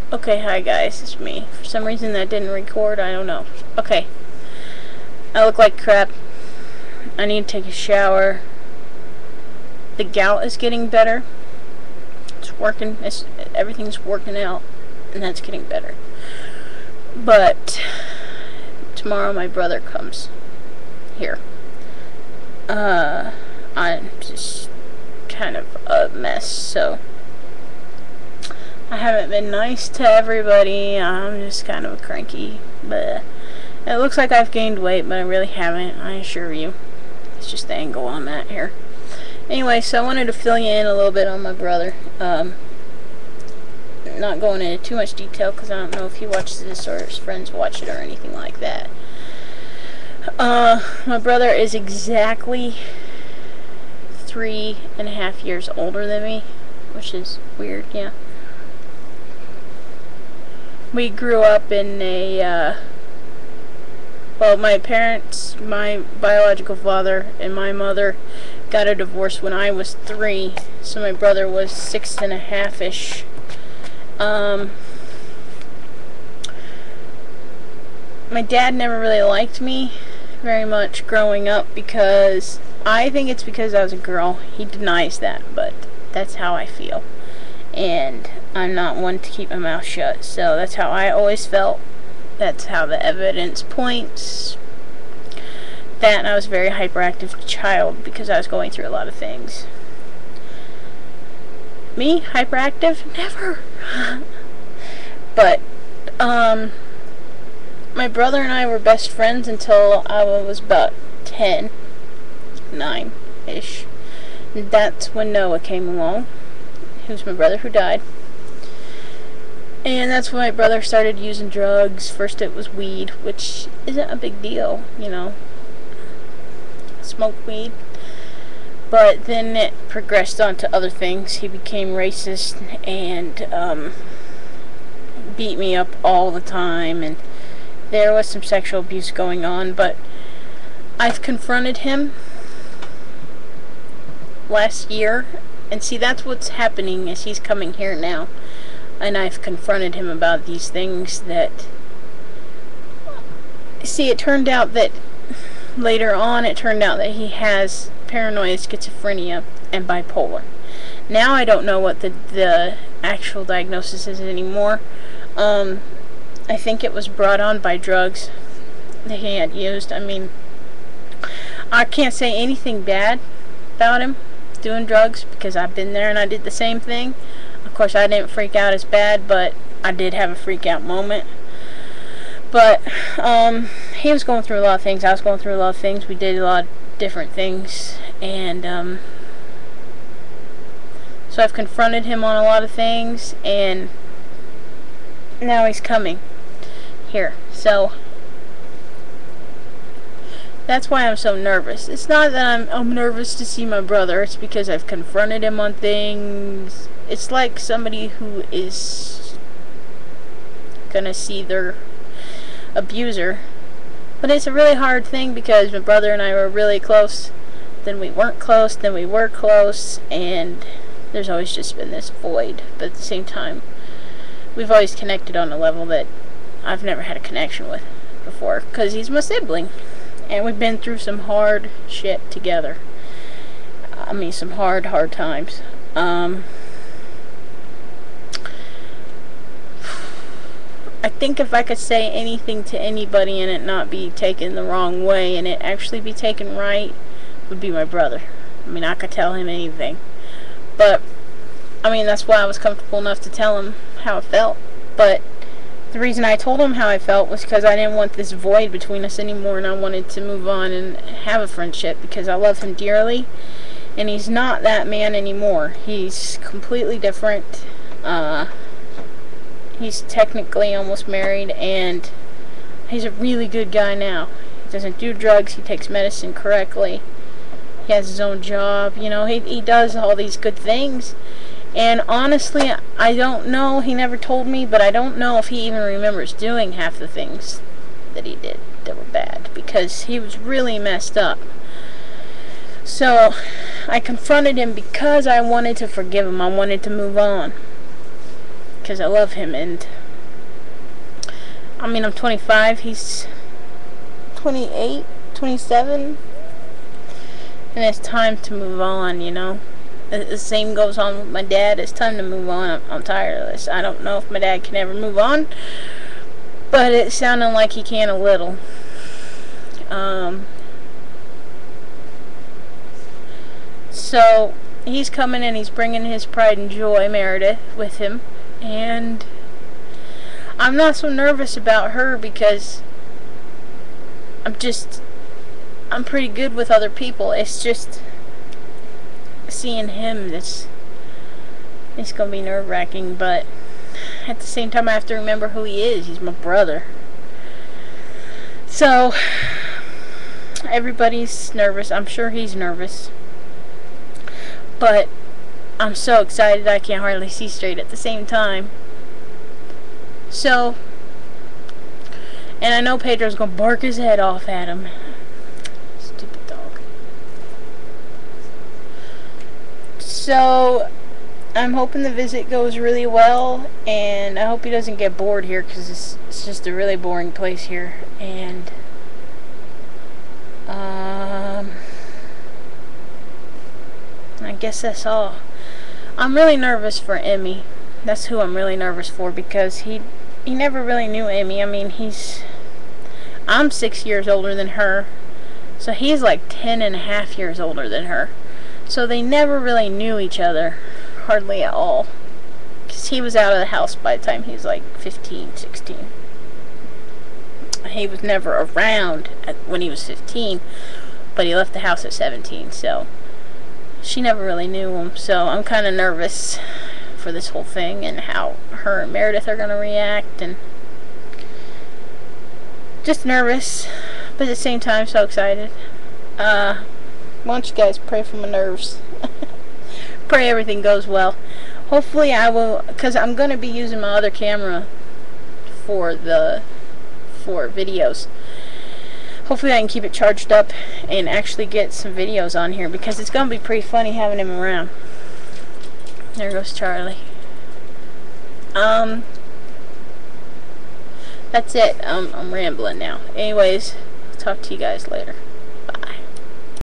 Okay, hi guys, it's me. For some reason that didn't record, I don't know. Okay, I look like crap. I need to take a shower. The gout is getting better. It's working, everything's working out, and that's getting better. But tomorrow my brother comes here. I'm just kind of a mess, so I haven't been nice to everybody. I'm just kind of cranky. But it looks like I've gained weight, but I really haven't, I assure you. It's just the angle on that here. Anyway, so I wanted to fill you in a little bit on my brother. Not going into too much detail because I don't know if he watches this or his friends watch it or anything like that. My brother is exactly 3.5 years older than me, which is weird, yeah. We grew up in a, well, my parents, my biological father and my mother got a divorce when I was 3, so my brother was 6.5-ish. My dad never really liked me very much growing up because, I think it's because I was a girl. He denies that, but that's how I feel. And I'm not one to keep my mouth shut, so that's how I always felt. That's how the evidence points. That, and I was a very hyperactive child because I was going through a lot of things. Me? Hyperactive? Never! But, my brother and I were best friends until I was about 10, 9-ish. And that's when Noah came along. He was my brother who died. And that's when my brother started using drugs. First it was weed, which isn't a big deal, you know. Smoke weed. But then it progressed on to other things. He became racist and beat me up all the time, and there was some sexual abuse going on, but I've confronted him last year, and see, that's what's happening is he's coming here now, and I've confronted him about these things that, see, it turned out that later on it turned out that he has paranoid schizophrenia and bipolar. Now I don't know what the actual diagnosis is anymore. I think it was brought on by drugs that he had used. I mean, I can't say anything bad about him doing drugs because I've been there and I did the same thing. Of course, I didn't freak out as bad, but I did have a freak out moment. But he was going through a lot of things. I was going through a lot of things. We did a lot of different things, and so I've confronted him on a lot of things, and now he's coming here. So that's why I'm so nervous. It's not that I'm nervous to see my brother. It's because I've confronted him on things. It's like somebody who is gonna see their abuser. But it's a really hard thing because my brother and I were really close. Then we weren't close. Then we were close. And there's always just been this void. But at the same time, we've always connected on a level that I've never had a connection with before. Because he's my sibling. And we've been through some hard shit together. I mean, some hard times. I think if I could say anything to anybody and it not be taken the wrong way and it actually be taken right, would be my brother. I mean, I could tell him anything. But, I mean, that's why I was comfortable enough to tell him how I felt. But the reason I told him how I felt was because I didn't want this void between us anymore, and I wanted to move on and have a friendship because I love him dearly. And he's not that man anymore. He's completely different. He's technically almost married, and he's a really good guy now. He doesn't do drugs. He takes medicine correctly. He has his own job. You know, he does all these good things. And honestly, I don't know. He never told me, but I don't know if he even remembers doing half the things that he did that were bad, because he was really messed up. So I confronted him because I wanted to forgive him. I wanted to move on. because I love him. And I mean, I'm 25, he's 28, 27, and it's time to move on, you know. The same goes on with my dad. It's time to move on. I'm tired of this. I don't know if my dad can ever move on, but it's sounding like he can a little. So he's coming and he's bringing his pride and joy, Meredith, with him, and I'm not so nervous about her because I'm pretty good with other people. It's just seeing him it's gonna be nerve-wracking, but at the same time I have to remember who he is. He's my brother. So everybody's nervous. I'm sure he's nervous, but I'm so excited I can't hardly see straight at the same time. So, and I know Pedro's gonna bark his head off at him. Stupid dog. So I'm hoping the visit goes really well, and I hope he doesn't get bored here, because it's just a really boring place here. And I guess that's all. I'm really nervous for Emmy. That's who I'm really nervous for, because he never really knew Emmy. I mean, I'm 6 years older than her, so he's like 10.5 years older than her. So they never really knew each other, hardly at all, because he was out of the house by the time he was like 15, 16. He was never around when he was 15, but he left the house at 17, so she never really knew him. So I'm kind of nervous for this whole thing and how her and Meredith are going to react, and just nervous, but at the same time so excited. Why don't you guys pray for my nerves? Pray everything goes well. Hopefully I will, because I'm going to be using my other camera for videos. Hopefully I can keep it charged up and actually get some videos on here, because it's going to be pretty funny having him around. There goes Charlie. That's it. I'm rambling now. Anyways, talk to you guys later.